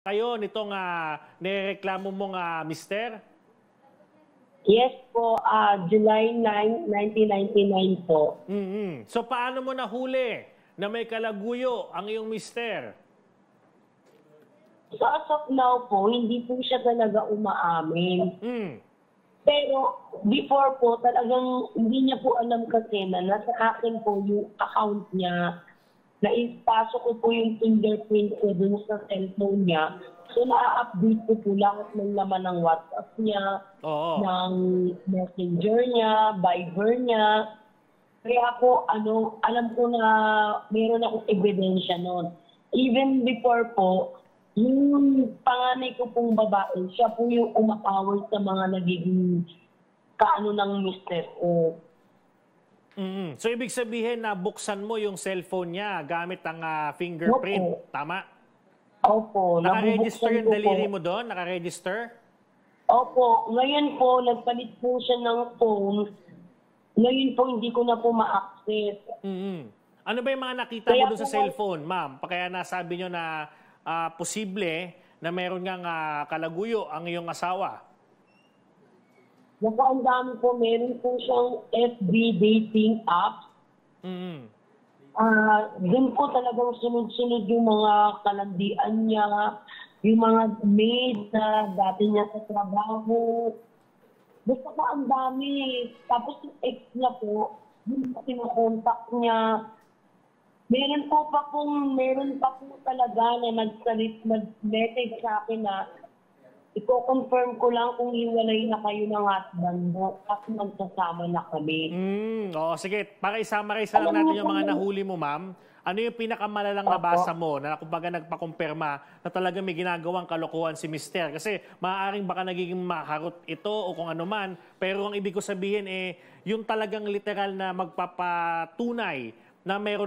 Kayo nitong nireklamo mong mister? Yes po, July 9, 1999 po. So paano mo nahuli na may kalaguyo ang iyong mister? So as of now po, hindi po siya talaga umaamin. Pero before po, talagang hindi niya po alam kasi na nasa akin po yung account niya. Naipasok ko po yung fingerprint ko dun sa cellphone niya. So, na-update ko po lahat ng laman ng WhatsApp niya, ng Messenger niya, Viber niya. Kaya po, alam ko na meron akong ebidensya noon. Even before po, yung panganay ko pong babae, siya po yung umaaway sa mga nagiging ng mister ko. So, ibig sabihin na buksan mo yung cellphone niya gamit ang fingerprint. Opo. Tama? Opo. Naka-register yung daliri mo doon? Naka-register? Opo. Ngayon po, nagpalit po siya ng phone. Ngayon po, hindi ko na po ma-access. Ano ba yung mga nakita mo doon sa cellphone, ma'am? Kaya nasabi nyo na posible na meron ngang kalaguyo ang iyong asawa. Naku, ang dami po. Meron po siyang FB dating apps. Doon po talagang sunod-sunod yung mga kalandian niya, yung mga maid na dati niya sa trabaho. Basta po ang dami. Tapos yung ex niya po, yung pinakontak niya. Meron pa po talaga na nag-message sa akin na i-confirm ko lang kung hiwalay na kayo ng husband mo kasi magsasama na kami. Sige, para i-summarize na lang natin yung mga nahuli mo, ma'am. Ano yung pinakamalalang nabasa mo na kumbaga nagpakumpirma na talaga may ginagawang kalokohan si mister? Kasi maaaring baka nagiging maharot ito o kung ano man. Pero ang ibig ko sabihin yung talagang literal na magpapatunay na meron...